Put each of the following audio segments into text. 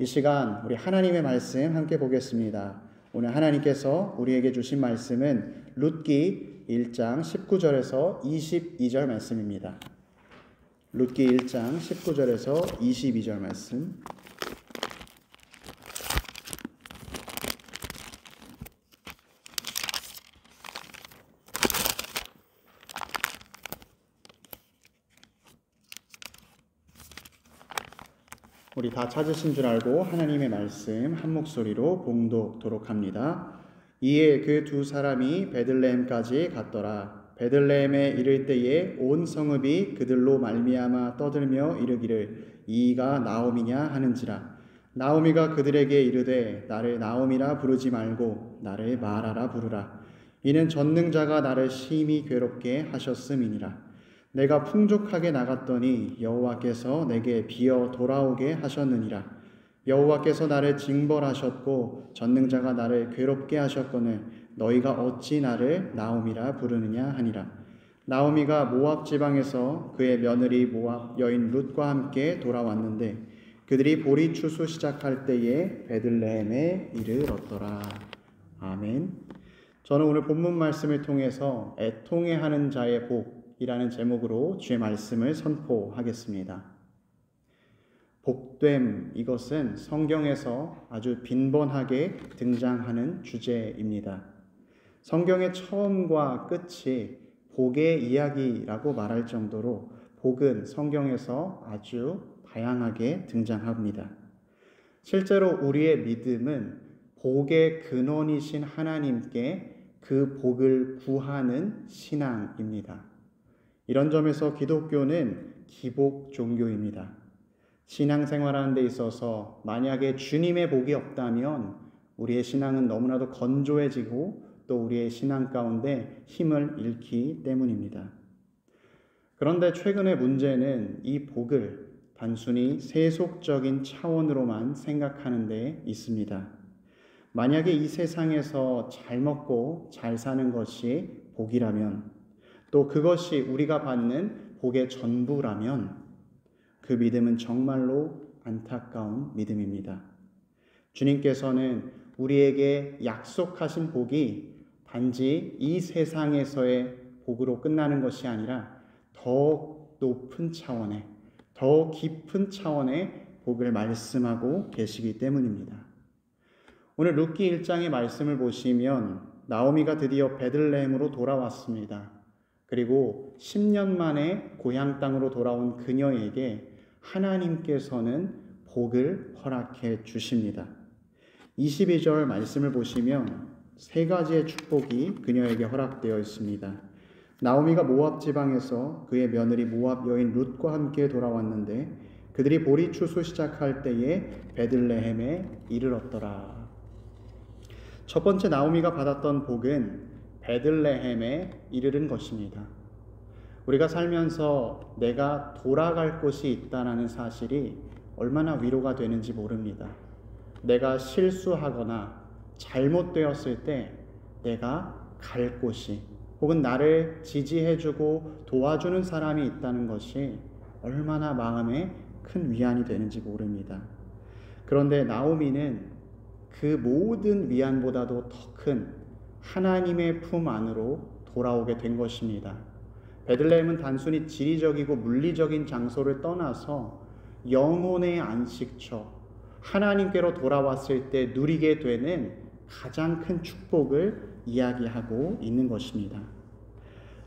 이 시간 우리 하나님의 말씀 함께 보겠습니다. 오늘 하나님께서 우리에게 주신 말씀은 룻기 1장 19절에서 22절 말씀입니다. 룻기 1장 19절에서 22절 말씀. 우리 다 찾으신 줄 알고 하나님의 말씀 한 목소리로 봉독토록 합니다. 이에 그 두 사람이 베들레헴까지 갔더라. 베들레헴에 이를 때에 온 성읍이 그들로 말미암아 떠들며 이르기를 이가 나오미냐 하는지라. 나오미가 그들에게 이르되 나를 나오미라 부르지 말고 나를 마라라 부르라. 이는 전능자가 나를 심히 괴롭게 하셨음이니라. 내가 풍족하게 나갔더니 여호와께서 내게 비어 돌아오게 하셨느니라. 여호와께서 나를 징벌하셨고 전능자가 나를 괴롭게 하셨거늘 너희가 어찌 나를 나오미라 부르느냐 하니라. 나오미가 모압 지방에서 그의 며느리 모압 여인 룻과 함께 돌아왔는데 그들이 보리 추수 시작할 때에 베들레헴에 이르렀더라. 아멘. 저는 오늘 본문 말씀을 통해서 애통해 하는 자의 복이라는 제목으로 주의 말씀을 선포하겠습니다. 복됨, 이것은 성경에서 아주 빈번하게 등장하는 주제입니다. 성경의 처음과 끝이 복의 이야기라고 말할 정도로 복은 성경에서 아주 다양하게 등장합니다. 실제로 우리의 믿음은 복의 근원이신 하나님께 그 복을 구하는 신앙입니다. 이런 점에서 기독교는 기복 종교입니다. 신앙생활하는 데 있어서 만약에 주님의 복이 없다면 우리의 신앙은 너무나도 건조해지고 또 우리의 신앙 가운데 힘을 잃기 때문입니다. 그런데 최근의 문제는 이 복을 단순히 세속적인 차원으로만 생각하는 데 있습니다. 만약에 이 세상에서 잘 먹고 잘 사는 것이 복이라면 또 그것이 우리가 받는 복의 전부라면 그 믿음은 정말로 안타까운 믿음입니다. 주님께서는 우리에게 약속하신 복이 단지 이 세상에서의 복으로 끝나는 것이 아니라 더 높은 차원의, 더 깊은 차원의 복을 말씀하고 계시기 때문입니다. 오늘 룻기 1장의 말씀을 보시면 나오미가 드디어 베들레헴으로 돌아왔습니다. 그리고 10년 만에 고향 땅으로 돌아온 그녀에게 하나님께서는 복을 허락해 주십니다. 22절 말씀을 보시면 세 가지의 축복이 그녀에게 허락되어 있습니다. 나오미가 모압 지방에서 그의 며느리 모압 여인 룻과 함께 돌아왔는데 그들이 보리 추수 시작할 때에 베들레헴에 이르렀더라. 첫 번째 나오미가 받았던 복은 베들레헴에 이르는 것입니다. 우리가 살면서 내가 돌아갈 곳이 있다는 사실이 얼마나 위로가 되는지 모릅니다. 내가 실수하거나 잘못되었을 때 내가 갈 곳이 혹은 나를 지지해주고 도와주는 사람이 있다는 것이 얼마나 마음에 큰 위안이 되는지 모릅니다. 그런데 나오미는 그 모든 위안보다도 더 큰 하나님의 품 안으로 돌아오게 된 것입니다. 베들레헴은 단순히 지리적이고 물리적인 장소를 떠나서 영혼의 안식처, 하나님께로 돌아왔을 때 누리게 되는 가장 큰 축복을 이야기하고 있는 것입니다.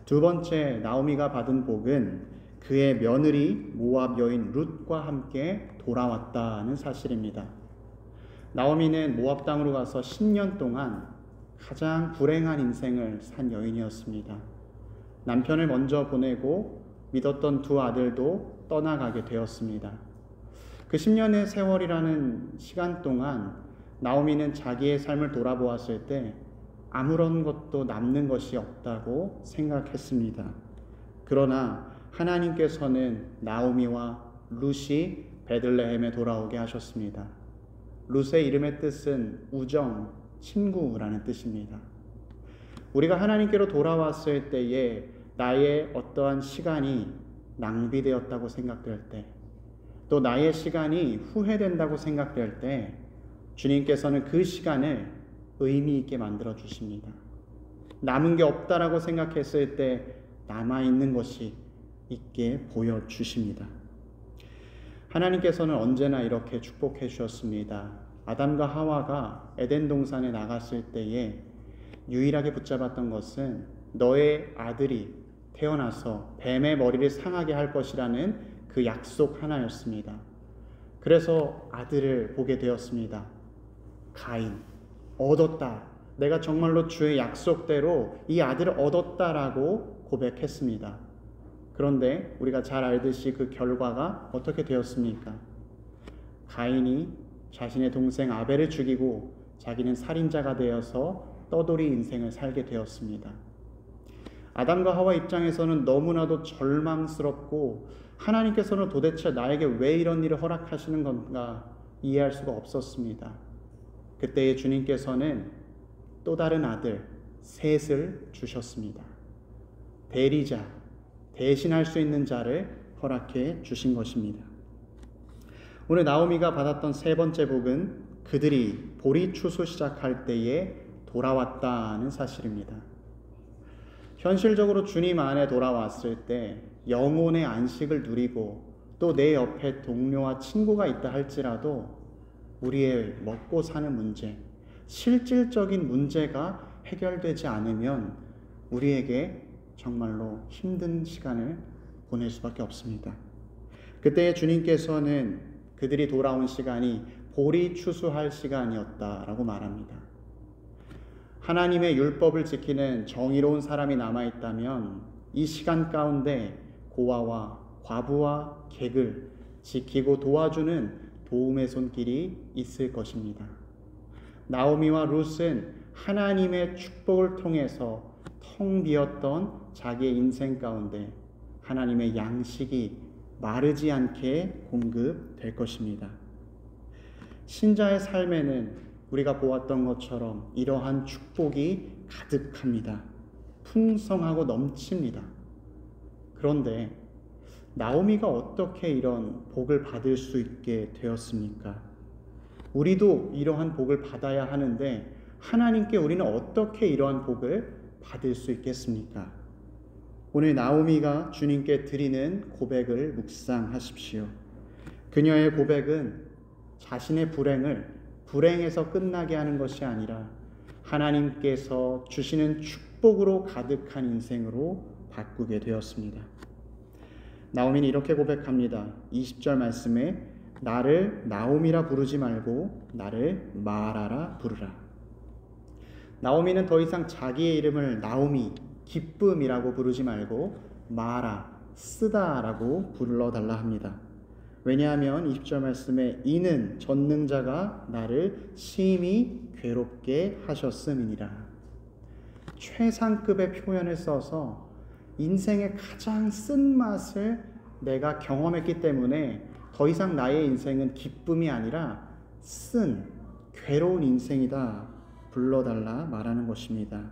두 번째 나오미가 받은 복은 그의 며느리 모압 여인 룻과 함께 돌아왔다는 사실입니다. 나오미는 모압 땅으로 가서 10년 동안 가장 불행한 인생을 산 여인이었습니다. 남편을 먼저 보내고 믿었던 두 아들도 떠나가게 되었습니다. 그 10년의 세월이라는 시간 동안 나오미는 자기의 삶을 돌아보았을 때 아무런 것도 남는 것이 없다고 생각했습니다. 그러나 하나님께서는 나오미와 룻이 베들레헴에 돌아오게 하셨습니다. 룻의 이름의 뜻은 우정, 친구라는 뜻입니다. 우리가 하나님께로 돌아왔을 때에 나의 어떠한 시간이 낭비되었다고 생각될 때, 또 나의 시간이 후회된다고 생각될 때 주님께서는 그 시간을 의미 있게 만들어 주십니다. 남은 게 없다라고 생각했을 때 남아있는 것이 있게 보여주십니다. 하나님께서는 언제나 이렇게 축복해 주셨습니다. 아담과 하와가 에덴 동산에 나갔을 때에 유일하게 붙잡았던 것은 너의 아들이 태어나서 뱀의 머리를 상하게 할 것이라는 그 약속 하나였습니다. 그래서 아들을 보게 되었습니다. 가인, 얻었다. 내가 정말로 주의 약속대로 이 아들을 얻었다라고 고백했습니다. 그런데 우리가 잘 알듯이 그 결과가 어떻게 되었습니까? 가인이 자신의 동생 아벨을 죽이고 자기는 살인자가 되어서 떠돌이 인생을 살게 되었습니다. 아담과 하와 입장에서는 너무나도 절망스럽고 하나님께서는 도대체 나에게 왜 이런 일을 허락하시는 건가 이해할 수가 없었습니다. 그때에 주님께서는 또 다른 아들 셋을 주셨습니다. 대리자, 대신할 수 있는 자를 허락해 주신 것입니다. 오늘 나오미가 받았던 세 번째 복은 그들이 보리 추수 시작할 때에 돌아왔다는 사실입니다. 현실적으로 주님 안에 돌아왔을 때 영혼의 안식을 누리고 또 내 옆에 동료와 친구가 있다 할지라도 우리의 먹고 사는 문제, 실질적인 문제가 해결되지 않으면 우리에게 정말로 힘든 시간을 보낼 수밖에 없습니다. 그때 주님께서는 그들이 돌아온 시간이 보리 추수할 시간이었다라고 말합니다. 하나님의 율법을 지키는 정의로운 사람이 남아있다면 이 시간 가운데 고아와 과부와 객을 지키고 도와주는 도움의 손길이 있을 것입니다. 나오미와 룻은 하나님의 축복을 통해서 텅 비었던 자기의 인생 가운데 하나님의 양식이 마르지 않게 공급될 것입니다. 신자의 삶에는 우리가 보았던 것처럼 이러한 축복이 가득합니다. 풍성하고 넘칩니다. 그런데 나오미가 어떻게 이런 복을 받을 수 있게 되었습니까? 우리도 이러한 복을 받아야 하는데 하나님께 우리는 어떻게 이러한 복을 받을 수 있겠습니까? 오늘 나오미가 주님께 드리는 고백을 묵상하십시오. 그녀의 고백은 자신의 불행에서 끝나게 하는 것이 아니라 하나님께서 주시는 축복으로 가득한 인생으로 바꾸게 되었습니다. 나오미는 이렇게 고백합니다. 20절 말씀에 나를 나오미라 부르지 말고 나를 마라라 부르라. 나오미는 더 이상 자기의 이름을 나오미, 기쁨이라고 부르지 말고 마라, 쓰다라고 불러달라 합니다. 왜냐하면 20절 말씀에 이는 전능자가 나를 심히 괴롭게 하셨음이니라. 최상급의 표현을 써서 인생의 가장 쓴맛을 내가 경험했기 때문에 더 이상 나의 인생은 기쁨이 아니라 괴로운 인생이다 불러달라 말하는 것입니다.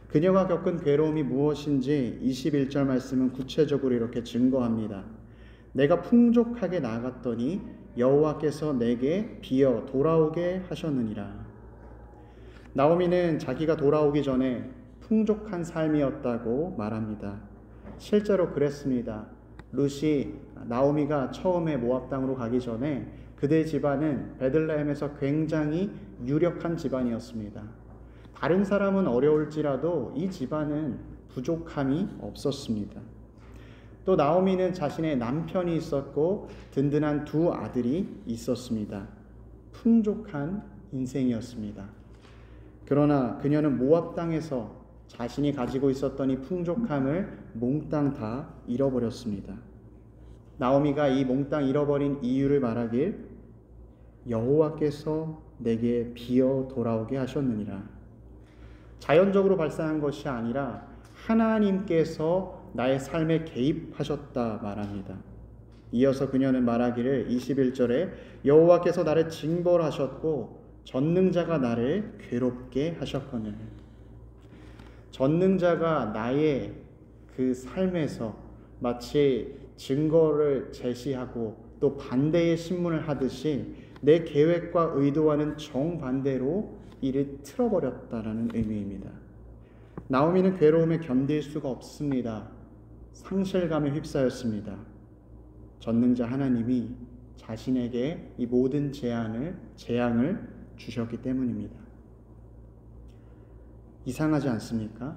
그녀가 겪은 괴로움이 무엇인지 21절 말씀은 구체적으로 이렇게 증거합니다. 내가 풍족하게 나갔더니 여호와께서 내게 비어 돌아오게 하셨느니라. 나오미는 자기가 돌아오기 전에 풍족한 삶이었다고 말합니다. 실제로 그랬습니다. 나오미가 처음에 모압 땅으로 가기 전에 그들 집안은 베들레헴에서 굉장히 유력한 집안이었습니다. 다른 사람은 어려울지라도 이 집안은 부족함이 없었습니다. 또 나오미는 자신의 남편이 있었고 든든한 두 아들이 있었습니다. 풍족한 인생이었습니다. 그러나 그녀는 모압 땅에서 자신이 가지고 있었던 이 풍족함을 몽땅 다 잃어버렸습니다. 나오미가 이 몽땅 잃어버린 이유를 말하길 여호와께서 내게 비어 돌아오게 하셨느니라. 자연적으로 발생한 것이 아니라 하나님께서 나의 삶에 개입하셨다 말합니다. 이어서 그녀는 말하기를 21절에 여호와께서 나를 징벌하셨고 전능자가 나를 괴롭게 하셨거늘. 전능자가 나의 그 삶에서 마치 증거를 제시하고 또 반대의 신문을 하듯이 내 계획과 의도와는 정반대로 일을 틀어버렸다라는 의미입니다. 나오미는 괴로움에 견딜 수가 없습니다. 상실감에 휩싸였습니다. 전능자 하나님이 자신에게 이 모든 재앙을 주셨기 때문입니다. 이상하지 않습니까?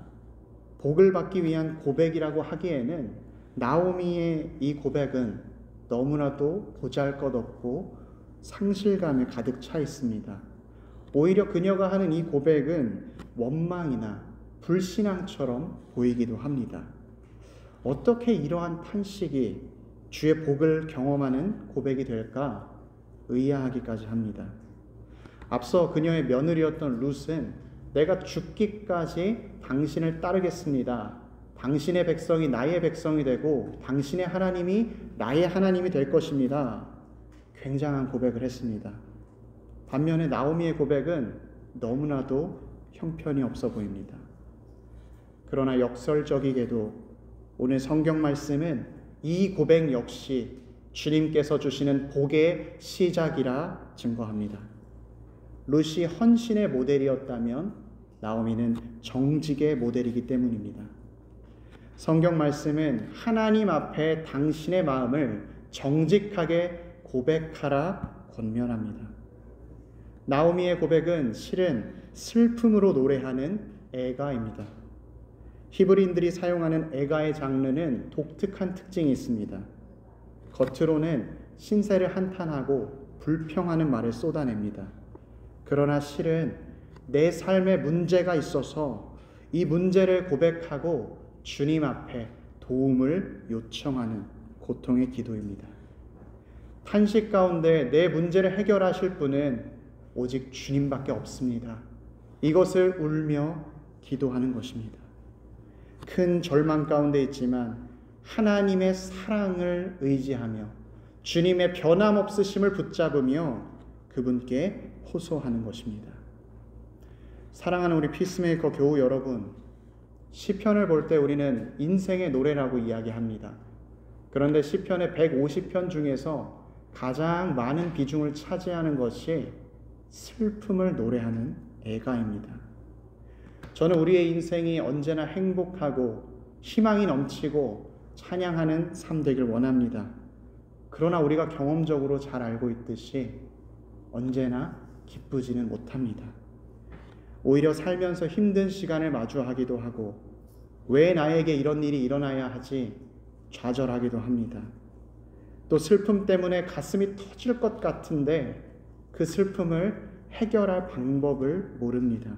복을 받기 위한 고백이라고 하기에는 나오미의 이 고백은 너무나도 보잘것없고 상실감에 가득 차 있습니다. 오히려 그녀가 하는 이 고백은 원망이나 불신앙처럼 보이기도 합니다. 어떻게 이러한 탄식이 주의 복을 경험하는 고백이 될까 의아하기까지 합니다. 앞서 그녀의 며느리였던 룻은 내가 죽기까지 당신을 따르겠습니다. 당신의 백성이 나의 백성이 되고 당신의 하나님이 나의 하나님이 될 것입니다. 굉장한 고백을 했습니다. 반면에 나오미의 고백은 너무나도 형편이 없어 보입니다. 그러나 역설적이게도 오늘 성경 말씀은 이 고백 역시 주님께서 주시는 복의 시작이라 증거합니다. 룻이 헌신의 모델이었다면 나오미는 정직의 모델이기 때문입니다. 성경 말씀은 하나님 앞에 당신의 마음을 정직하게 고백하라 권면합니다. 나오미의 고백은 실은 슬픔으로 노래하는 애가입니다. 히브리인들이 사용하는 애가의 장르는 독특한 특징이 있습니다. 겉으로는 신세를 한탄하고 불평하는 말을 쏟아냅니다. 그러나 실은 내 삶에 문제가 있어서 이 문제를 고백하고 주님 앞에 도움을 요청하는 고통의 기도입니다. 탄식 가운데 내 문제를 해결하실 분은 오직 주님밖에 없습니다. 이것을 울며 기도하는 것입니다. 큰 절망 가운데 있지만 하나님의 사랑을 의지하며 주님의 변함없으심을 붙잡으며 그분께 호소하는 것입니다. 사랑하는 우리 피스메이커 교우 여러분, 시편을 볼 때 우리는 인생의 노래라고 이야기합니다. 그런데 시편의 150편 중에서 가장 많은 비중을 차지하는 것이 슬픔을 노래하는 애가입니다. 저는 우리의 인생이 언제나 행복하고 희망이 넘치고 찬양하는 삶 되길 원합니다. 그러나 우리가 경험적으로 잘 알고 있듯이 언제나 기쁘지는 못합니다. 오히려 살면서 힘든 시간을 마주하기도 하고 왜 나에게 이런 일이 일어나야 하지 좌절하기도 합니다. 또 슬픔 때문에 가슴이 터질 것 같은데 그 슬픔을 해결할 방법을 모릅니다.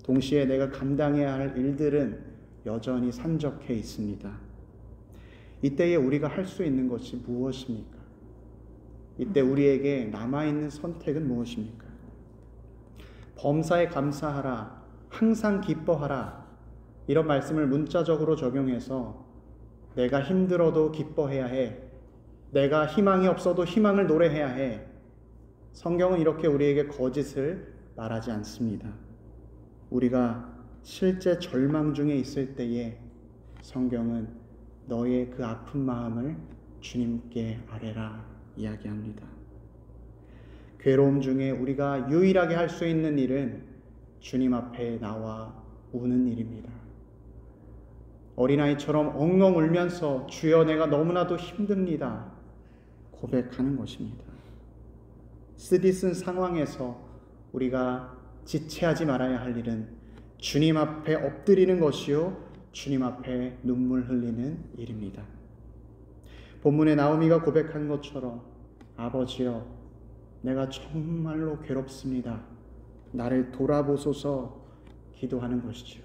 동시에 내가 감당해야 할 일들은 여전히 산적해 있습니다. 이때에 우리가 할 수 있는 것이 무엇입니까? 이때 우리에게 남아있는 선택은 무엇입니까? 범사에 감사하라, 항상 기뻐하라, 이런 말씀을 문자적으로 적용해서 내가 힘들어도 기뻐해야 해, 내가 희망이 없어도 희망을 노래해야 해. 성경은 이렇게 우리에게 거짓을 말하지 않습니다. 우리가 실제 절망 중에 있을 때에 성경은 너의 그 아픈 마음을 주님께 아뢰라 이야기합니다. 괴로움 중에 우리가 유일하게 할 수 있는 일은 주님 앞에 나와 우는 일입니다. 어린아이처럼 엉엉 울면서 주여 내가 너무나도 힘듭니다 고백하는 것입니다. 쓰디 쓴 상황에서 우리가 지체하지 말아야 할 일은 주님 앞에 엎드리는 것이요 주님 앞에 눈물 흘리는 일입니다. 본문에 나오미가 고백한 것처럼 아버지여 내가 정말로 괴롭습니다. 나를 돌아보소서 기도하는 것이죠.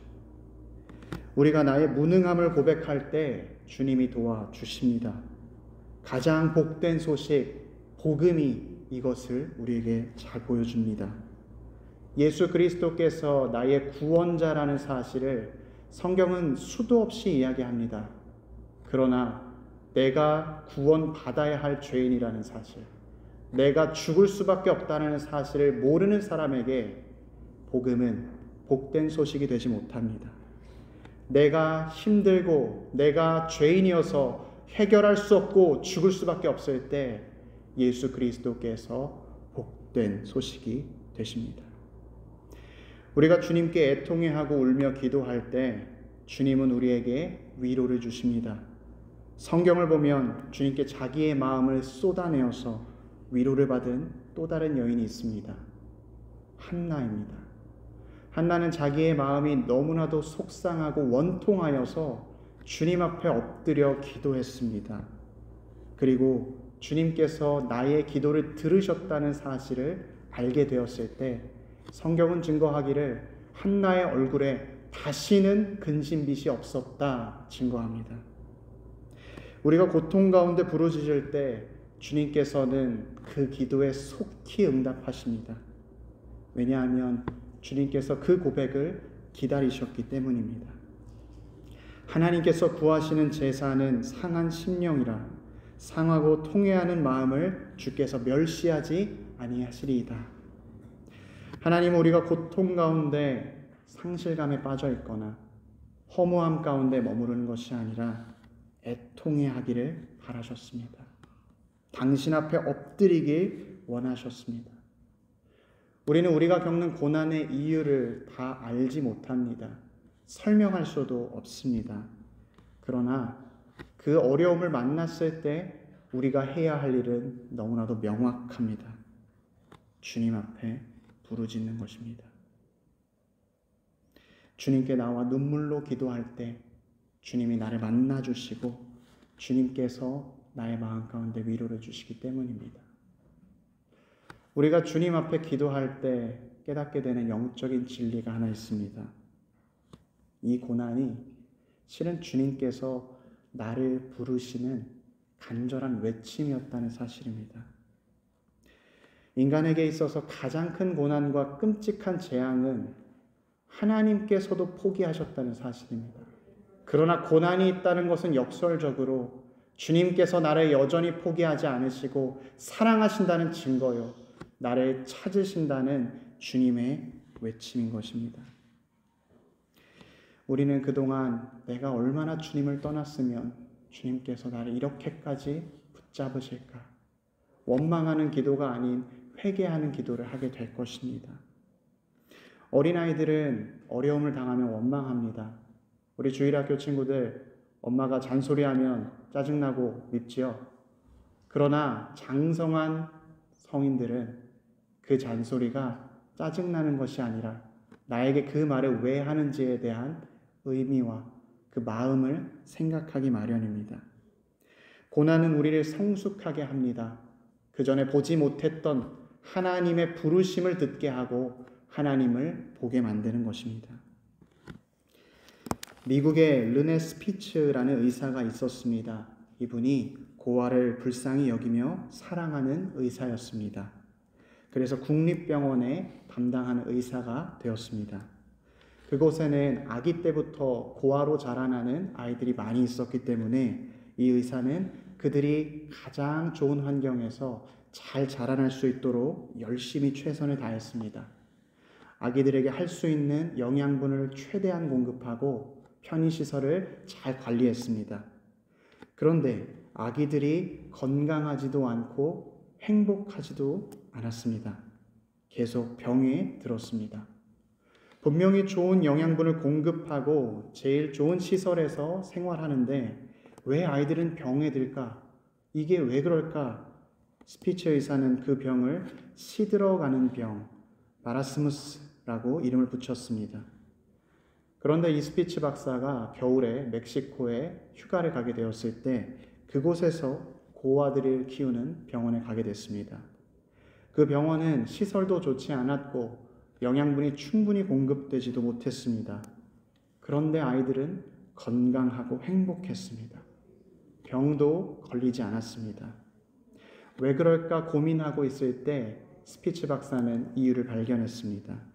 우리가 나의 무능함을 고백할 때 주님이 도와주십니다. 가장 복된 소식, 복음이 이것을 우리에게 잘 보여줍니다. 예수 그리스도께서 나의 구원자라는 사실을 성경은 수도 없이 이야기합니다. 그러나 내가 구원받아야 할 죄인이라는 사실, 내가 죽을 수밖에 없다는 사실을 모르는 사람에게 복음은 복된 소식이 되지 못합니다. 내가 힘들고 내가 죄인이어서 해결할 수 없고 죽을 수밖에 없을 때 예수 그리스도께서 복된 소식이 되십니다. 우리가 주님께 애통해하고 울며 기도할 때 주님은 우리에게 위로를 주십니다. 성경을 보면 주님께 자기의 마음을 쏟아내어서 위로를 받은 또 다른 여인이 있습니다. 한나입니다. 한나는 자기의 마음이 너무나도 속상하고 원통하여서 주님 앞에 엎드려 기도했습니다. 그리고 주님께서 나의 기도를 들으셨다는 사실을 알게 되었을 때 성경은 증거하기를 한나의 얼굴에 다시는 근심빛이 없었다 증거합니다. 우리가 고통 가운데 부르짖을 때 주님께서는 그 기도에 속히 응답하십니다. 왜냐하면 주님께서 그 고백을 기다리셨기 때문입니다. 하나님께서 구하시는 제사는 상한 심령이라 상하고 통회하는 마음을 주께서 멸시하지 아니하시리이다. 하나님은 우리가 고통 가운데 상실감에 빠져 있거나 허무함 가운데 머무르는 것이 아니라 애통해하기를 바라셨습니다. 당신 앞에 엎드리길 원하셨습니다. 우리는 우리가 겪는 고난의 이유를 다 알지 못합니다. 설명할 수도 없습니다. 그러나 그 어려움을 만났을 때 우리가 해야 할 일은 너무나도 명확합니다. 주님 앞에 부르짖는 것입니다. 주님께 나와 눈물로 기도할 때 주님이 나를 만나주시고 주님께서 나의 마음 가운데 위로를 주시기 때문입니다. 우리가 주님 앞에 기도할 때 깨닫게 되는 영적인 진리가 하나 있습니다. 이 고난이 실은 주님께서 나를 부르시는 간절한 외침이었다는 사실입니다. 인간에게 있어서 가장 큰 고난과 끔찍한 재앙은 하나님께서도 포기하셨다는 사실입니다. 그러나 고난이 있다는 것은 역설적으로 주님께서 나를 여전히 포기하지 않으시고 사랑하신다는 증거요, 나를 찾으신다는 주님의 외침인 것입니다. 우리는 그동안 내가 얼마나 주님을 떠났으면 주님께서 나를 이렇게까지 붙잡으실까? 원망하는 기도가 아닌 회개하는 기도를 하게 될 것입니다. 어린아이들은 어려움을 당하면 원망합니다. 우리 주일학교 친구들, 엄마가 잔소리하면 짜증나고 밉지요. 그러나 장성한 성인들은 그 잔소리가 짜증나는 것이 아니라 나에게 그 말을 왜 하는지에 대한 의미와 그 마음을 생각하기 마련입니다. 고난은 우리를 성숙하게 합니다. 그 전에 보지 못했던 하나님의 부르심을 듣게 하고 하나님을 보게 만드는 것입니다. 미국에 르네 스피츠라는 의사가 있었습니다. 이분이 고아를 불쌍히 여기며 사랑하는 의사였습니다. 그래서 국립병원에 담당하는 의사가 되었습니다. 그곳에는 아기 때부터 고아로 자라나는 아이들이 많이 있었기 때문에 이 의사는 그들이 가장 좋은 환경에서 잘 자라날 수 있도록 열심히 최선을 다했습니다. 아기들에게 할 수 있는 영양분을 최대한 공급하고 편의시설을 잘 관리했습니다. 그런데 아기들이 건강하지도 않고 행복하지도 않았습니다. 계속 병에 들었습니다. 분명히 좋은 영양분을 공급하고 제일 좋은 시설에서 생활하는데 왜 아이들은 병에 들까? 이게 왜 그럴까? 스피츠 의사는 그 병을 시들어가는 병, 마라스무스라고 이름을 붙였습니다. 그런데 이 스피츠 박사가 겨울에 멕시코에 휴가를 가게 되었을 때 그곳에서 고아들을 키우는 병원에 가게 됐습니다. 그 병원은 시설도 좋지 않았고 영양분이 충분히 공급되지도 못했습니다. 그런데 아이들은 건강하고 행복했습니다. 병도 걸리지 않았습니다. 왜 그럴까 고민하고 있을 때 스피츠 박사는 이유를 발견했습니다.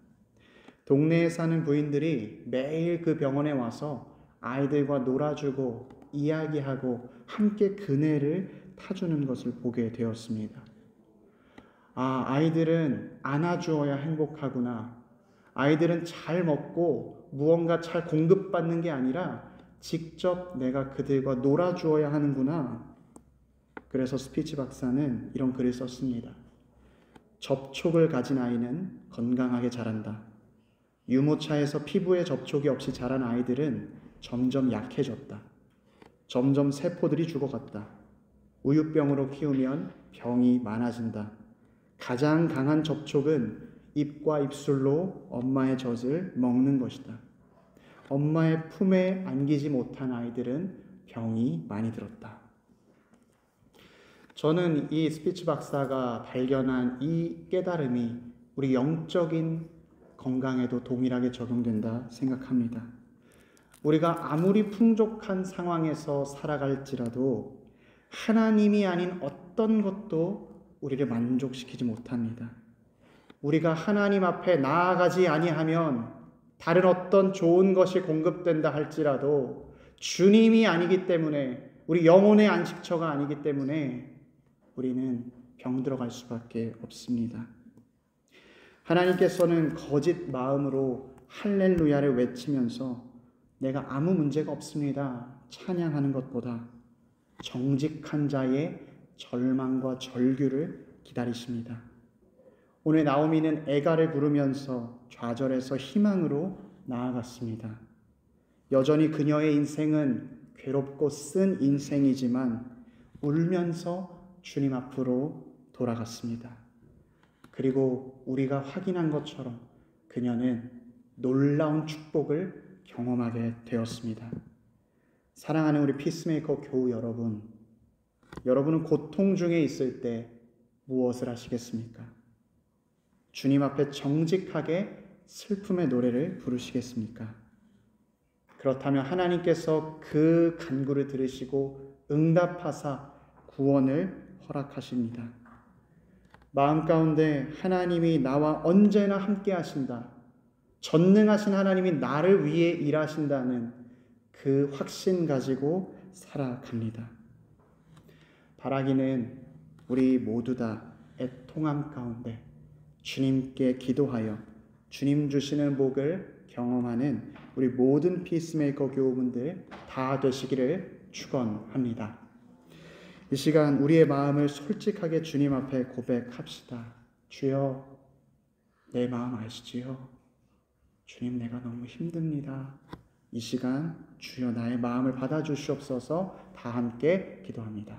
동네에 사는 부인들이 매일 그 병원에 와서 아이들과 놀아주고 이야기하고 함께 그네를 타주는 것을 보게 되었습니다. 아이들은 안아주어야 행복하구나. 아이들은 잘 먹고 무언가 잘 공급받는 게 아니라 직접 내가 그들과 놀아주어야 하는구나. 그래서 스피치 박사는 이런 글을 썼습니다. 접촉을 가진 아이는 건강하게 자란다. 유모차에서 피부에 접촉이 없이 자란 아이들은 점점 약해졌다. 점점 세포들이 죽어갔다. 우유병으로 키우면 병이 많아진다. 가장 강한 접촉은 입과 입술로 엄마의 젖을 먹는 것이다. 엄마의 품에 안기지 못한 아이들은 병이 많이 들었다. 저는 이 스피치 박사가 발견한 이 깨달음이 우리 영적인 건강에도 동일하게 적용된다 생각합니다. 우리가 아무리 풍족한 상황에서 살아갈지라도 하나님이 아닌 어떤 것도 우리를 만족시키지 못합니다. 우리가 하나님 앞에 나아가지 아니하면 다른 어떤 좋은 것이 공급된다 할지라도 주님이 아니기 때문에, 우리 영혼의 안식처가 아니기 때문에 우리는 병들어갈 수밖에 없습니다. 하나님께서는 거짓 마음으로 할렐루야를 외치면서 내가 아무 문제가 없습니다 찬양하는 것보다 정직한 자의 절망과 절규를 기다리십니다. 오늘 나오미는 애가를 부르면서 좌절해서 희망으로 나아갔습니다. 여전히 그녀의 인생은 괴롭고 쓴 인생이지만 울면서 주님 앞으로 돌아갔습니다. 그리고 우리가 확인한 것처럼 그녀는 놀라운 축복을 경험하게 되었습니다. 사랑하는 우리 피스메이커 교우 여러분, 여러분은 고통 중에 있을 때 무엇을 하시겠습니까? 주님 앞에 정직하게 슬픔의 노래를 부르시겠습니까? 그렇다면 하나님께서 그 간구를 들으시고 응답하사 구원을 허락하십니다. 마음 가운데 하나님이 나와 언제나 함께 하신다, 전능하신 하나님이 나를 위해 일하신다는 그 확신 가지고 살아갑니다. 바라기는 우리 모두 다 애통함 가운데 주님께 기도하여 주님 주시는 복을 경험하는 우리 모든 피스메이커 교우분들 다 되시기를 축원합니다. 이 시간 우리의 마음을 솔직하게 주님 앞에 고백합시다. 주여, 내 마음 아시지요? 주님, 내가 너무 힘듭니다. 이 시간 주여 나의 마음을 받아주시옵소서. 다 함께 기도합니다.